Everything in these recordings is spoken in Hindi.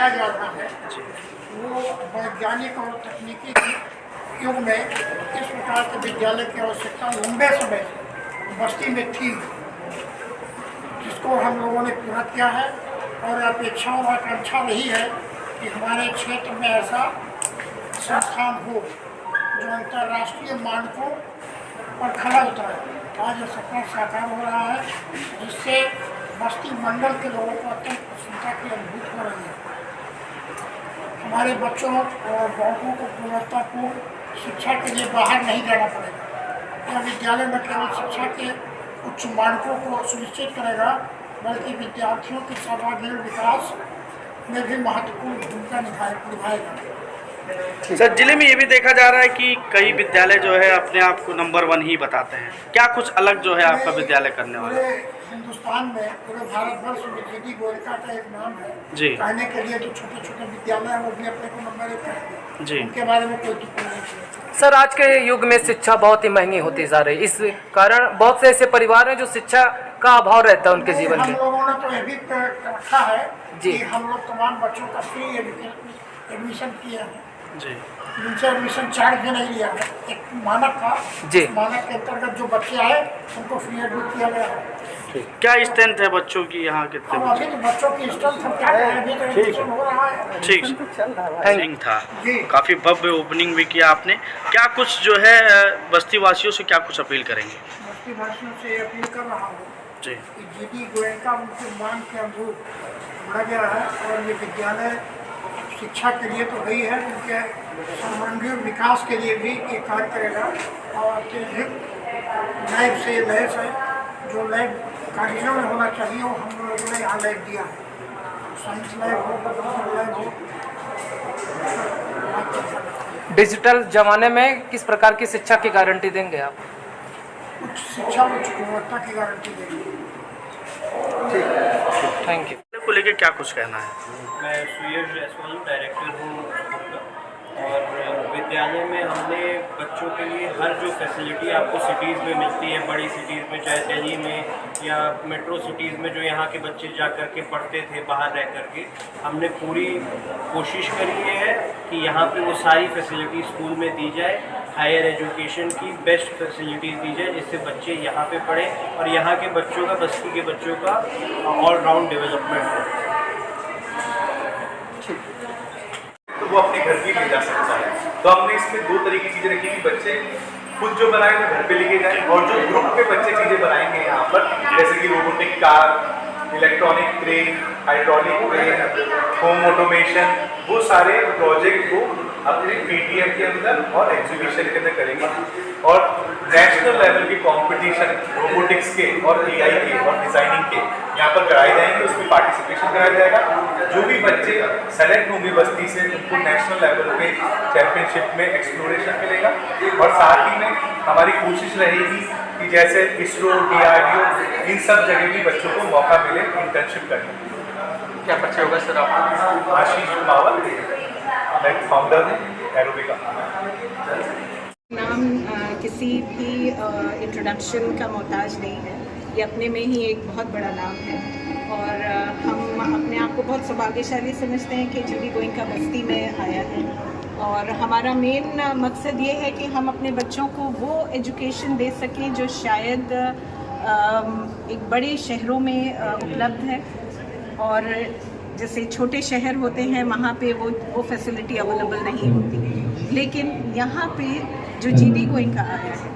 बनाया जा रहा है वो वैज्ञानिक और तकनीकी युग में इस प्रकार के विद्यालय की आवश्यकता लंबे समय से बस्ती में थी, जिसको हम लोगों ने पूरा किया है। और अपेक्षा और आकांक्षा रही है कि हमारे क्षेत्र में ऐसा संस्थान हो जो अंतर्राष्ट्रीय मानकों पर खड़ा उतरा है। आज यह सपना साकार हो रहा है, जिससे बस्ती मंडल के लोगों को अत्यंत प्रसन्नता की अनुभूति हो रही है। हमारे बच्चों और बालकों को गुणवत्तापूर्ण शिक्षा के लिए बाहर नहीं जाना पड़ेगा। यह विद्यालय न केवल शिक्षा के उच्च मानकों को सुनिश्चित करेगा, बल्कि विद्यार्थियों के सर्वांगीण विकास में भी महत्वपूर्ण भूमिका निभाएगा। सर, जिले में ये भी देखा जा रहा है कि कई विद्यालय जो है अपने आप को नंबर 1 ही बताते हैं। क्या कुछ अलग जो है आपका विद्यालय करने वाला है? हिंदुस्तान में, पूरे भारतवर्ष में जीडी गोयनका का एक नाम है जी। कहने के लिए जो छोटे छोटे विद्यालय हैं वो भी अपने को नंबर 1 करेंगे जी। उनके बारे में कोई टिप्पणी नहीं। सर, आज के युग में शिक्षा बहुत ही महंगी होती जा रही है। इस कारण बहुत से ऐसे परिवार हैं जो शिक्षा का अभाव रहता है उनके जीवन में। हम लोगों ने तो ये भी रखा है जी। कि हम लोग तमाम बच्चों का फ्री एडमिशन किया है जी। जिनसे एडमिशन चार्ज भी नहीं लिया है। एक मानक था जी। मानक के अंतर्गत जो बच्चे आए उनको फ्री एडमिट किया गया है। क्या स्ट्रेंथ है बच्चों की यहाँ कितने? अब अभी तो बच्चों की स्ट्रेंथ हम क्या करें, अभी तो एडमिशन हो रहा है। ठीक सिंह था, काफी भव्य ओपनिंग भी किया आपने। क्या कुछ जो है बस्ती वासियों से क्या कुछ अपील करेंगे? बस्ती वासियों से अपील कर रहा हूँ जी कि जीडी गोयनका उनके मांग के अनुरूप बढ़ा गया है और ये विद्यालय शिक्षा के लिए तो वही है, उनके सर्वांगीण विकास के लिए भी ये कार्य करेगा। और अत्यधिक लैब से लैस है, जो लैब कालेजों में होना चाहिए वो हम लोगों ने यहाँ लैब दिया है। साइंस लैब हो, कंप्यूटर लैब हो। डिजिटल जमाने में किस प्रकार की शिक्षा की गारंटी देंगे आप? उच्च शिक्षा, उच्च गुणवत्ता की गारंटी देंगे। Thank you. को लेके क्या कुछ कहना है? मैं सुयश जायसवाल डायरेक्टर हूँ और विद्यालय में हमने बच्चों के लिए हर जो फैसिलिटी आपको सिटीज़ में मिलती है, बड़ी सिटीज़ में, चाहे दिल्ली में या मेट्रो सिटीज़ में जो यहाँ के बच्चे जा कर के पढ़ते थे बाहर रह कर के, हमने पूरी कोशिश करी है कि यहाँ पे वो सारी फैसिलिटी स्कूल में दी जाए। हायर एजुकेशन की बेस्ट फैसिलिटीज़ दी जाए जिससे बच्चे यहाँ पे पढ़ें और यहाँ के बच्चों का, बस्ती के बच्चों का ऑल राउंड डेवलपमेंट हो। तो वो अपने घर भी ले जा सकता है। तो हमने इसमें 2 तरह की चीज़ें रखी कि बच्चे खुद जो बनाएंगे घर पे लेके जाएं और जो ग्रुप पे बच्चे चीज़ें बनाएंगे यहाँ पर, जैसे कि robotic car, electronic crane, hydraulic crane, home automation, वो सारे प्रोजेक्ट को अपने पीटीएम के अंदर और एग्जीबिशन के अंदर करेंगे। और नेशनल लेवल के कंपटीशन रोबोटिक्स के और एआई के और डिज़ाइनिंग के यहाँ पर कराए जाएंगे, उसमें पार्टिसिपेशन कराया जाएगा। जो भी बच्चे सेलेक्ट होंगे बस्ती से उनको नेशनल लेवल पे चैम्पियनशिप में एक्सप्लोरेशन मिलेगा। और साथ ही में हमारी कोशिश रहेगी कि जैसे इसरो, DRDO, इन सब जगह भी बच्चों को मौका मिले इंटर्नशिप करने का। क्या परिचय होगा सर आपका? आशीष मावल, मैं फाउंडर हूँ एरोबिका। नाम किसी भी इंट्रोडक्शन का मोहताज नहीं है, ये अपने में ही एक बहुत बड़ा नाम है। और हम अपने आप को बहुत सौभाग्यशाली समझते हैं कि जीडी गोयनका बस्ती में आया है। और हमारा मेन मकसद ये है कि हम अपने बच्चों को वो एजुकेशन दे सकें जो शायद एक बड़े शहरों में उपलब्ध है। और जैसे छोटे शहर होते हैं वहाँ पे वो फैसिलिटी अवेलेबल नहीं होती, लेकिन यहाँ पे जो जीडी गोयनका आया है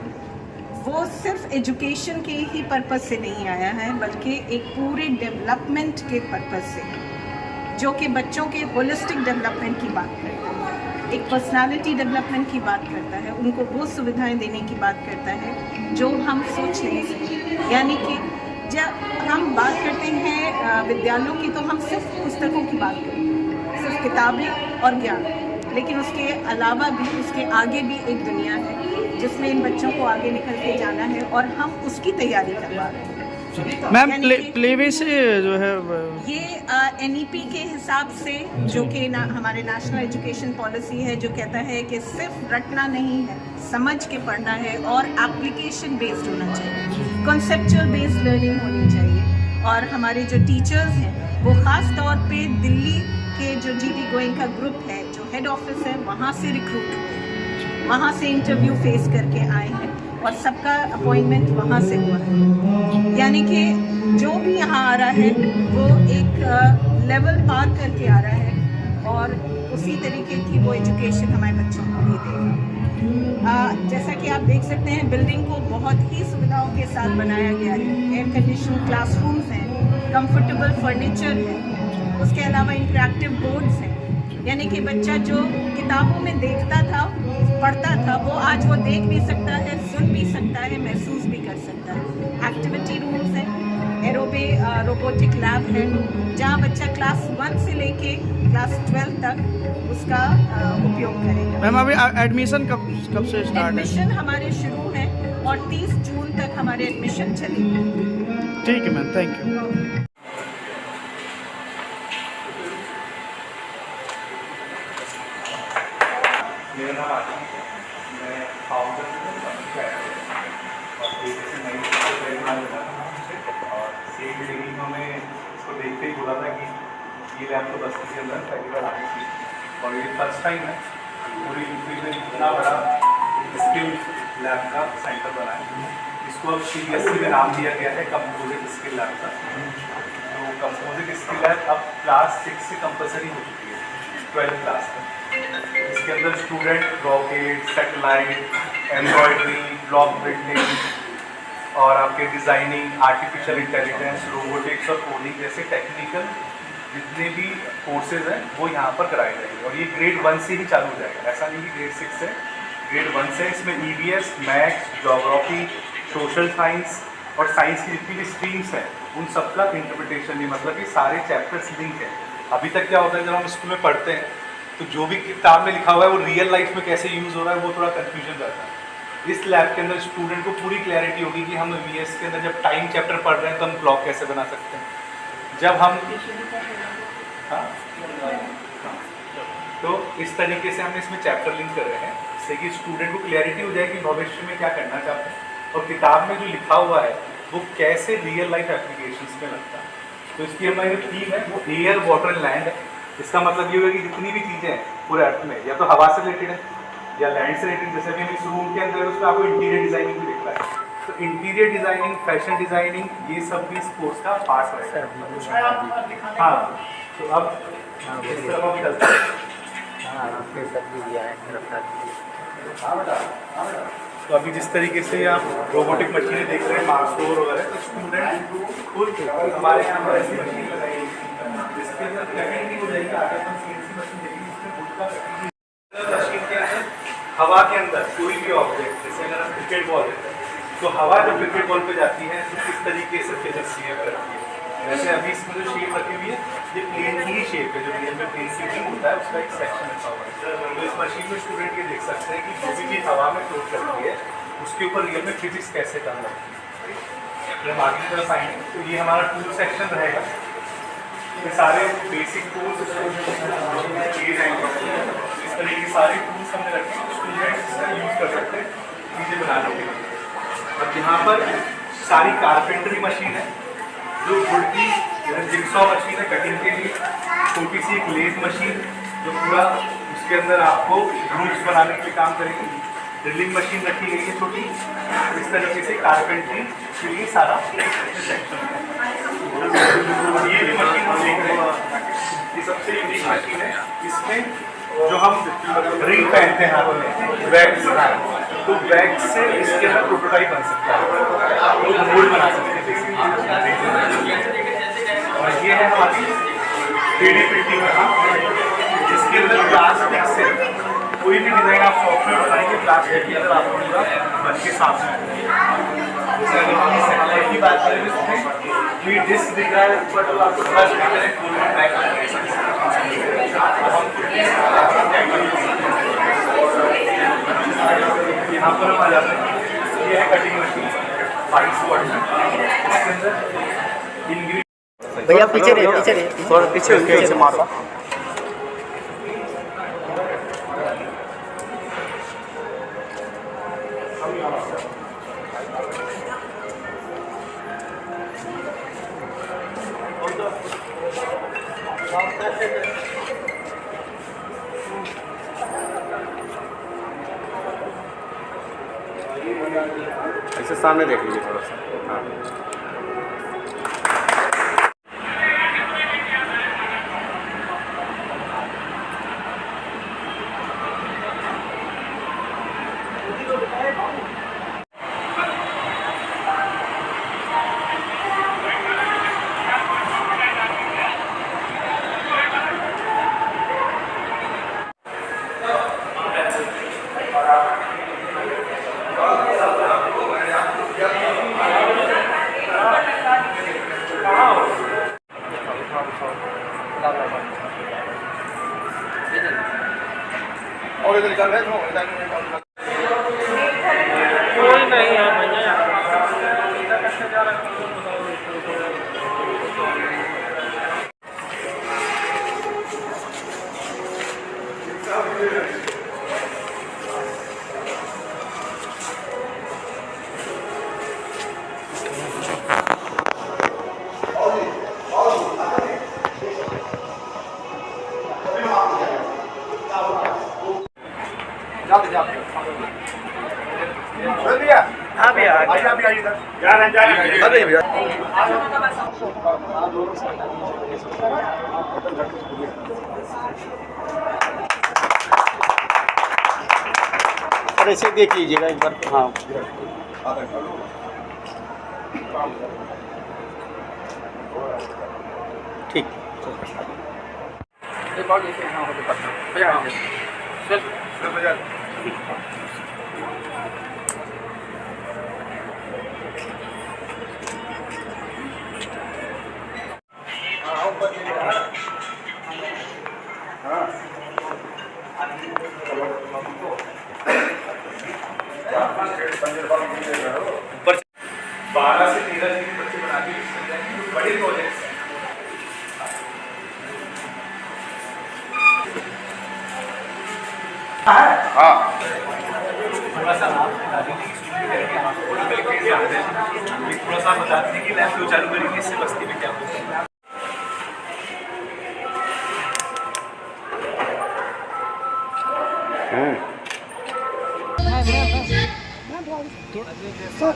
वो सिर्फ एजुकेशन के ही पर्पस से नहीं आया है, बल्कि एक पूरे डेवलपमेंट के पर्पस से है, जो कि बच्चों के होलिस्टिक डेवलपमेंट की बात करता है, एक पर्सनालिटी डेवलपमेंट की बात करता है, उनको वो सुविधाएं देने की बात करता है जो हम सोच नहीं सकते। यानी कि जब हम बात करते हैं विद्यालयों की तो हम सिर्फ पुस्तकों की बात करते हैं, सिर्फ किताबें और ज्ञान, लेकिन उसके अलावा भी, उसके आगे भी एक दुनिया है जिसमें इन बच्चों को आगे निकल के जाना है और हम उसकी तैयारी करवा रहे हैं। मैम प्लेवे से जो है ये NEP के हिसाब से, जो कि हमारे नेशनल एजुकेशन पॉलिसी है, जो कहता है कि सिर्फ रटना नहीं है, समझ के पढ़ना है और एप्लीकेशन बेस्ड होना चाहिए, कॉन्सेप्चुअल बेस्ड लर्निंग होनी चाहिए। और हमारे जो टीचर्स हैं वो ख़ास तौर पे दिल्ली के जो जीडी गोइंग का ग्रुप है, जो हेड ऑफिस है, वहाँ से रिक्रूट हुए, वहाँ से इंटरव्यू फेस करके आए हैं और सबका अपॉइंटमेंट वहाँ से हुआ है। यानी कि जो भी यहाँ आ रहा है वो एक लेवल पार करके आ रहा है और उसी तरीके की वो एजुकेशन हमारे बच्चों को भी देगा। जैसा कि आप देख सकते हैं, बिल्डिंग को बहुत ही सुविधाओं के साथ बनाया गया है। एयर कंडीशन क्लासरूम्स हैं, कंफर्टेबल फर्नीचर है, उसके अलावा इंटरैक्टिव बोर्ड्स हैं। यानी कि बच्चा जो किताबों में देखता था, पढ़ता था, वो आज वो देख भी सकता है, सुन भी सकता है, महसूस भी कर सकता है। एक्टिविटी रूम्स हैं, रोबोटिक लैब है, जहाँ बच्चा क्लास 1 से लेके क्लास 12 तक उसका उपयोग करेगा। मैम अभी एडमिशन कब से स्टार्ट है? एडमिशन हमारे शुरू है और 30 जून तक हमारे एडमिशन चलेंगे। ठीक है मैम, थैंक यू। मेरा नाम आशीष है, मैं फाउंडर हूँ और एक नई और सेम बिल्डिंग में हमें इसको देखते ही बोला था कि ये लैब तो बस्ती के अंदर पहली बार आई थी और ये फर्स्ट टाइम है पूरी यूपी में इतना बड़ा स्किल लैब का सेंटर बना है। इसको अब CBSE में नाम दिया गया है कंपोजिट स्किल लैब का। तो कंपोजिट स्किल लैब अब क्लास 6 से कंपलसरी हो चुकी है, 12th क्लास तक। इसके अंदर student rocket, satellite, embroidery, block printing और आपके डिज़ाइनिंग, आर्टिफिशियल इंटेलिजेंस, रोबोटिक्स और कोडिंग जैसे टेक्निकल जितने भी कोर्सेज हैं वो यहाँ पर कराए जाएंगे। और ये ग्रेड 1 से ही चालू हो जाएगा, ऐसा नहीं कि ग्रेड 6 से, ग्रेड 1 से। इसमें EVS, maths, geography, social science और साइंस की जितनी भी स्ट्रीम्स हैं उन सबका इंटरप्रिटेशन नहीं, मतलब कि सारे चैप्टर्स लिंक हैं। अभी तक क्या होता है, जब हम स्कूल में पढ़ते हैं तो जो भी किताब में लिखा हुआ है वो रियल लाइफ में कैसे यूज़ हो रहा है वो थोड़ा कन्फ्यूजन रहता है। इस लैब के अंदर स्टूडेंट को पूरी क्लैरिटी होगी कि हम EVS के अंदर जब टाइम चैप्टर पढ़ रहे हैं तो हम ब्लॉक कैसे बना सकते हैं, जब हम तो इस तरीके से हम इसमें चैप्टर लिंक कर रहे हैं, जिससे कि स्टूडेंट को क्लैरिटी हो जाए कि भविष्य में क्या करना चाहते हैं और किताब में जो लिखा हुआ है वो कैसे रियल लाइफ एप्लीकेशंस में लगता है। तो इसकी हमारी जो थीम है वो एयर, वाटर एंड लैंड है। इसका मतलब ये होगा कि जितनी भी चीज़ें हैं पूरे अर्थ में या तो हवा से रिलेटेड है या लैंड से रिलेटेड, जैसे भी हम इस रूम के अंदर उसमें आपको इंटीरियर डिज़ाइनिंग भी दिख रहा है, तो इंटीरियर डिज़ाइनिंग, फैशन डिज़ाइनिंग, ये सब भी इस कोर्स का पार्ट रहेगा। हाँ, तो अब इस तरफ हम चलते हैं। तो अभी जिस तरीके से आप रोबोटिक मशीनें देख रहे हैं, मार्सोर वगैरह, तो स्टूडेंट खुद हमारे यहाँ पर ऐसी मशीन लगाई जिसके अंदर कटिंग हो जाएगी। आगे हम CNC मशीन देखेंगे, इसमें खुद का कटिंग मशीन के अंदर हवा के अंदर कोई भी ऑब्जेक्ट, जैसे अगर हम क्रिकेट बॉल देते हैं तो हवा जब क्रिकेट बॉल पे जाती है तो किस तरीके से फिजिक्स शेप करती है। वैसे अभी इसमें जो शेप रखी हुई है ये प्लेन की ही शेप है, जो रियल में प्लेन शेपिंग होता है उसका एक सेक्शन रखा हुआ है। तो इस मशीन में स्टूडेंट ये देख सकते हैं कि जो भी चीज़ हवा में फ्लोट करती है उसके ऊपर रियल में फिजिक्स कैसे काम लगती है। फिर हम आगे की तरफ आएंगे तो ये हमारा टूल सेक्शन रहेगा। ये सारे बेसिक टूल्स किए जाएंगे, इस तरह की सारी टूल्स हमने रखे स्टूडेंट इसका यूज़ कर सकते हैं चीज़ें बनाने के लिए। और यहाँ पर सारी कारपेंटरी मशीन है, जो वुड की जिक्सॉ मशीन है कटिंग के लिए, छोटी सी एक लेथ मशीन जो पूरा उसके अंदर आपको ग्रूव्स बनाने के लिए काम करेगी, ड्रिलिंग मशीन रखी गई है छोटी। इस तरीके से कारपेंटरी के लिए सारा सेक्शन है। ये जो मशीन हम देख रहे हैं ये सबसे यूनिक मशीन है। इसमें जो हम रिंग पहनते हैं हाथों में वैक्स, तो वैक्स से इसके अंदर प्रोटोटाइप बन सकता है, तो मोल्ड बना सकते हैं। और ये है हमारी 3D प्रिंटिंग मशीन, जिसके अंदर प्लास्टिक से कोई भी डिज़ाइन आप सॉफ्टवेयर बनाएंगे प्लास्टिक के अंदर आपको पूरा बन के सामने। जैसे अगर हम सैटेलाइट की बात करें इसमें ये डिस्क दिख रहा है ऊपर, तो आपको थोड़ा बैक यहाँ पर हम आ जाते हैं। ये है कटिंग मशीन 5 वाट, इसके अंदर भैया पीछे रहिए, थोड़ा पीछे मारो। ऐसे सामने देख लीजिए थोड़ा सा। हाँ। और इधर निकाल रहे हैं कोई नहीं है भैया। हाँ भैया अरे भैया और ऐसे देख लीजिएगा एक बार। हाँ ठीक। ऊपर 12 से 13 जी बच्चे बना के बड़े प्रोजेक्ट्स हैं। हाँ थोड़ा सा बता दीजिए कि लैब क्यों चालू करेंगे, इससे बस्ती में क्या होता है। थोड़ा